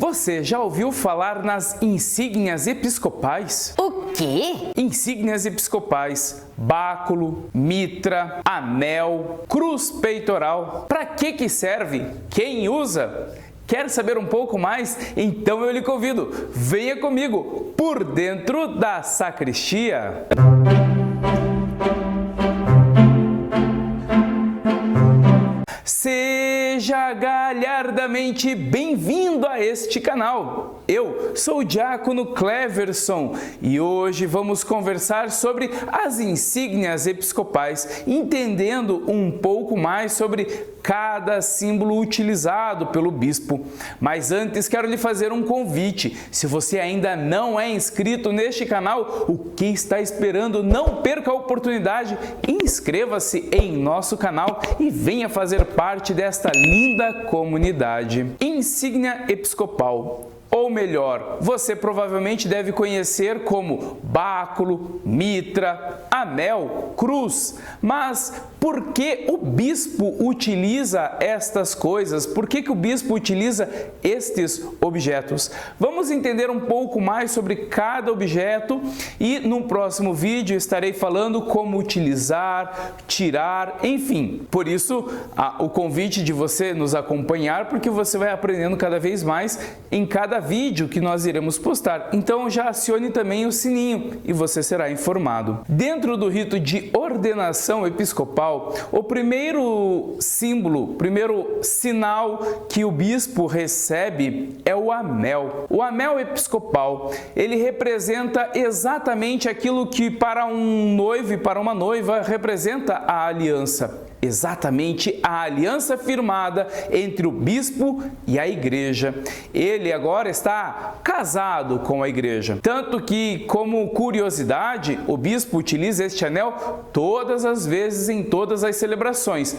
Você já ouviu falar nas insígnias episcopais? O quê? Insígnias episcopais, báculo, mitra, anel, cruz peitoral. Para que serve? Quem usa? Quer saber um pouco mais? Então eu lhe convido, venha comigo por dentro da sacristia. Seja galhardamente bem-vindo a este canal. Eu sou o diácono Cleverson e hoje vamos conversar sobre as insígnias episcopais, entendendo um pouco mais sobre cada símbolo utilizado pelo bispo. Mas antes quero lhe fazer um convite. Se você ainda não é inscrito neste canal, o que está esperando? Não perca a oportunidade, inscreva-se em nosso canal e venha fazer parte desta linda comunidade. Insígnia episcopal. Ou melhor, você provavelmente deve conhecer como báculo, mitra, anel, cruz. Mas por que o bispo utiliza estas coisas? Por que o bispo utiliza estes objetos? Vamos entender um pouco mais sobre cada objeto e no próximo vídeo estarei falando como utilizar, tirar, enfim. Por isso, o convite de você nos acompanhar, porque você vai aprendendo cada vez mais em cada vídeo que nós iremos postar. Então já acione também o sininho e você será informado. Dentro do rito de ordenação episcopal, o primeiro símbolo, primeiro sinal que o bispo recebe é o anel. O anel episcopal, ele representa exatamente aquilo que para um noivo e para uma noiva representa a aliança. Exatamente a aliança firmada entre o bispo e a igreja. Ele agora está casado com a igreja. Tanto que, como curiosidade, o bispo utiliza este anel todas as vezes em todas as celebrações.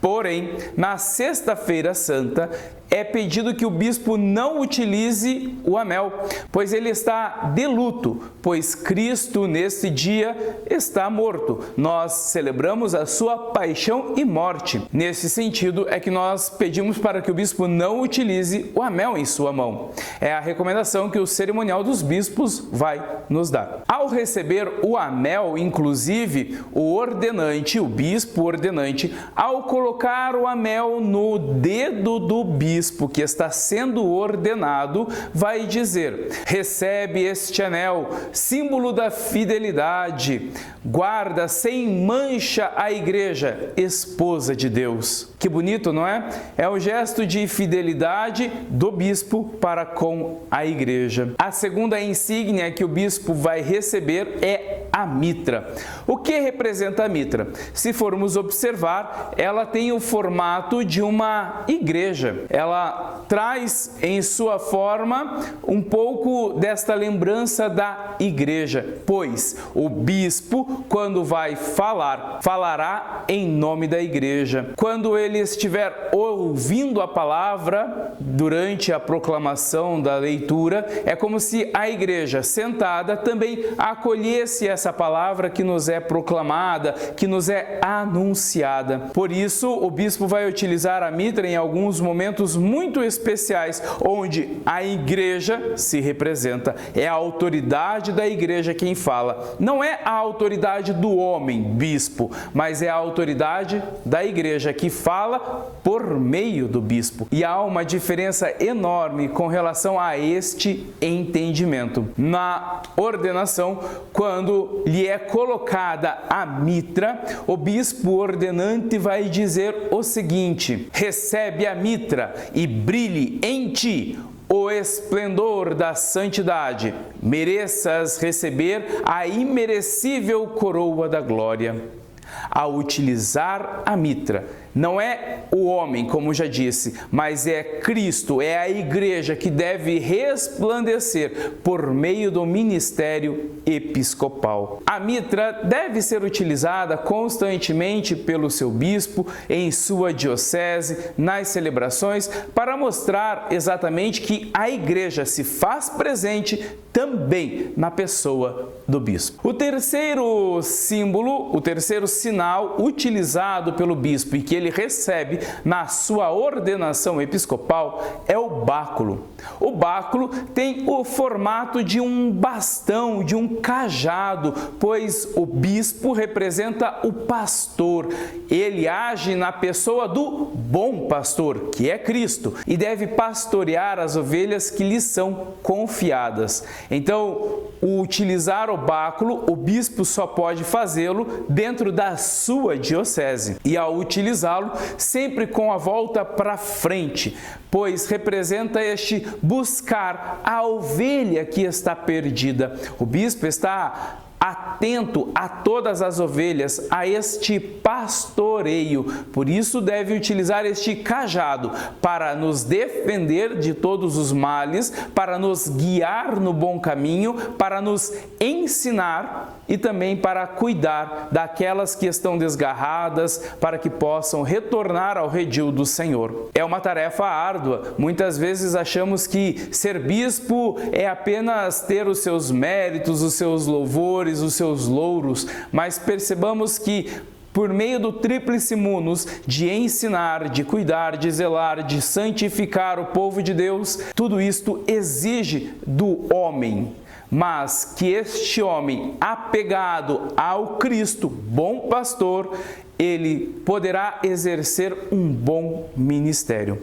Porém, na Sexta-feira Santa, é pedido que o bispo não utilize o anel, pois ele está de luto, pois Cristo neste dia está morto. Nós celebramos a sua paixão e morte. Nesse sentido é que nós pedimos para que o bispo não utilize o anel em sua mão. É a recomendação que o cerimonial dos bispos vai nos dar. Ao receber o anel, inclusive, o ordenante, o bispo ordenante, ao colocar o anel no dedo do bispo que está sendo ordenado, vai dizer: recebe este anel, símbolo da fidelidade, guarda sem mancha a igreja, esposa de Deus. Que bonito, não é? É o gesto de fidelidade do bispo para com a igreja. A segunda insígnia que o bispo vai receber é a mitra. O que representa a mitra? Se formos observar, ela tem o formato de uma igreja. Ela traz em sua forma um pouco desta lembrança da igreja, pois o bispo, quando vai falar, falará em nome da igreja. Quando ele estiver ouvindo a palavra durante a proclamação da leitura, é como se a igreja sentada também acolhesse essa palavra que nos é proclamada, que nos é anunciada. Por isso, o bispo vai utilizar a mitra em alguns momentos muito especiais, onde a igreja se representa. É a autoridade da igreja quem fala. Não é a autoridade do homem, bispo, mas é a autoridade da igreja que fala por meio do bispo. E há uma diferença enorme com relação a este entendimento. Na ordenação, quando lhe é colocada a mitra, o bispo ordenante vai dizer o seguinte: recebe a mitra e brilhe em ti o esplendor da santidade, mereças receber a imerecível coroa da glória. Ao utilizar a mitra, não é o homem, como já disse, mas é Cristo, é a igreja que deve resplandecer por meio do ministério episcopal. A mitra deve ser utilizada constantemente pelo seu bispo em sua diocese, nas celebrações, para mostrar exatamente que a igreja se faz presente também na pessoa do bispo. O terceiro símbolo, o terceiro sinal utilizado pelo bispo e que ele recebe na sua ordenação episcopal é o báculo. O báculo tem o formato de um bastão, de um cajado, pois o bispo representa o pastor. Ele age na pessoa do bom pastor, que é Cristo, e deve pastorear as ovelhas que lhe são confiadas. Então, utilizar o báculo, o bispo só pode fazê-lo dentro da sua diocese. E ao utilizá-lo, sempre com a volta para frente, pois representa este buscar a ovelha que está perdida. O bispo está atento a todas as ovelhas, a este pastoreio. Por isso deve utilizar este cajado para nos defender de todos os males, para nos guiar no bom caminho, para nos ensinar e também para cuidar daquelas que estão desgarradas, para que possam retornar ao redil do Senhor. É uma tarefa árdua. Muitas vezes achamos que ser bispo é apenas ter os seus méritos, os seus louvores, os seus louros, mas percebamos que por meio do tríplice munus de ensinar, de cuidar, de zelar, de santificar o povo de Deus, tudo isto exige do homem, mas que este homem apegado ao Cristo, bom pastor, ele poderá exercer um bom ministério.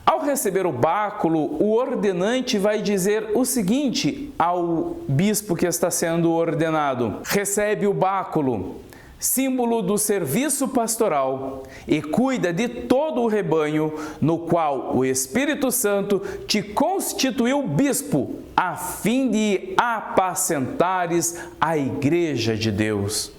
Ao receber o báculo, o ordenante vai dizer o seguinte ao bispo que está sendo ordenado: recebe o báculo, símbolo do serviço pastoral, e cuida de todo o rebanho, no qual o Espírito Santo te constituiu bispo, a fim de apacentares a Igreja de Deus.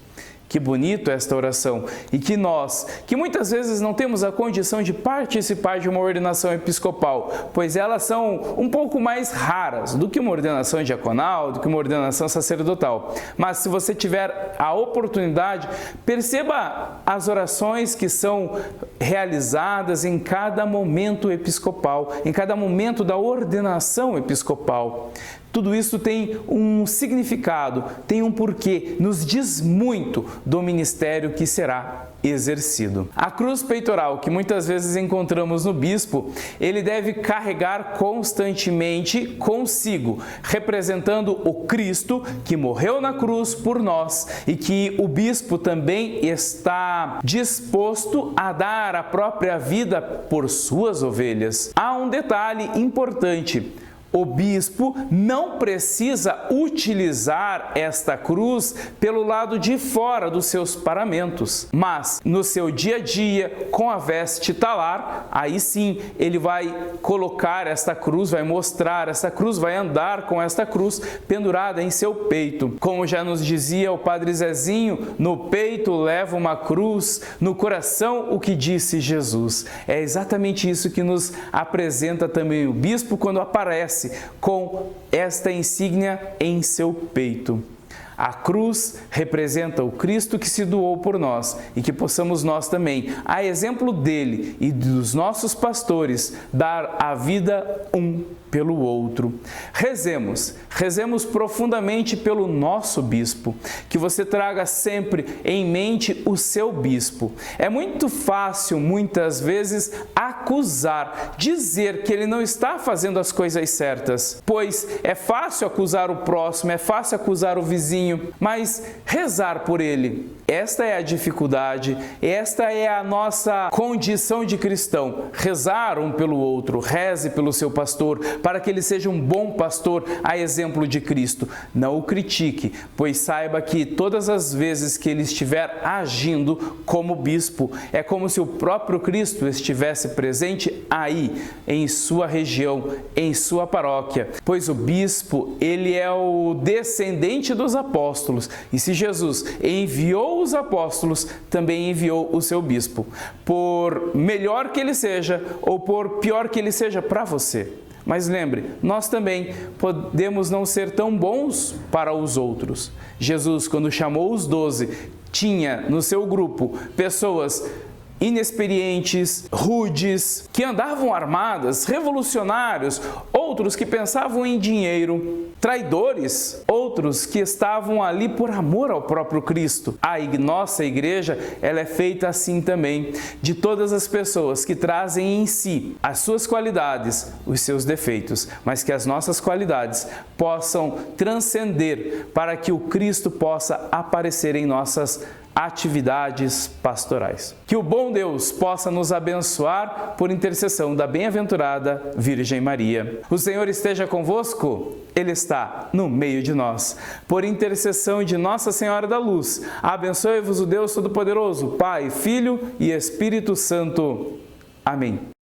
Que bonito esta oração, e que nós, que muitas vezes não temos a condição de participar de uma ordenação episcopal, pois elas são um pouco mais raras do que uma ordenação diaconal, do que uma ordenação sacerdotal. Mas se você tiver a oportunidade, perceba as orações que são realizadas em cada momento episcopal, em cada momento da ordenação episcopal. Tudo isso tem um significado, tem um porquê, nos diz muito do ministério que será exercido. A cruz peitoral, que muitas vezes encontramos no bispo, ele deve carregar constantemente consigo, representando o Cristo que morreu na cruz por nós e que o bispo também está disposto a dar a própria vida por suas ovelhas. Há um detalhe importante: o bispo não precisa utilizar esta cruz pelo lado de fora dos seus paramentos, mas no seu dia a dia, com a veste talar, aí sim ele vai colocar esta cruz, vai mostrar esta cruz, vai andar com esta cruz pendurada em seu peito. Como já nos dizia o Padre Zezinho, no peito leva uma cruz, no coração o que disse Jesus. É exatamente isso que nos apresenta também o bispo quando aparece com esta insígnia em seu peito. A cruz representa o Cristo que se doou por nós e que possamos nós também, a exemplo dele e dos nossos pastores, dar a vida um pelo outro. Rezemos profundamente pelo nosso bispo, que você traga sempre em mente o seu bispo. É muito fácil, muitas vezes, acusar, dizer que ele não está fazendo as coisas certas, pois é fácil acusar o próximo, é fácil acusar o vizinho, mas rezar por ele, esta é a dificuldade, esta é a nossa condição de cristão. Rezar um pelo outro, reze pelo seu pastor, para que ele seja um bom pastor, a exemplo de Cristo. Não o critique, pois saiba que todas as vezes que ele estiver agindo como bispo, é como se o próprio Cristo estivesse presente aí, em sua região, em sua paróquia. Pois o bispo, ele é o descendente dos apóstolos, e se Jesus enviou os apóstolos, também enviou o seu bispo. Por melhor que ele seja, ou por pior que ele seja para você. Mas lembre, nós também podemos não ser tão bons para os outros. Jesus, quando chamou os 12, tinha no seu grupo pessoas inexperientes, rudes, que andavam armadas, revolucionários, outros que pensavam em dinheiro, traidores, outros que estavam ali por amor ao próprio Cristo. A nossa igreja, ela é feita assim também, de todas as pessoas que trazem em si as suas qualidades, os seus defeitos, mas que as nossas qualidades possam transcender para que o Cristo possa aparecer em nossas atividades pastorais. Que o bom Deus possa nos abençoar por intercessão da bem-aventurada Virgem Maria. O Senhor esteja convosco, Ele está no meio de nós. Por intercessão de Nossa Senhora da Luz, abençoe-vos o Deus Todo-Poderoso, Pai, Filho e Espírito Santo. Amém.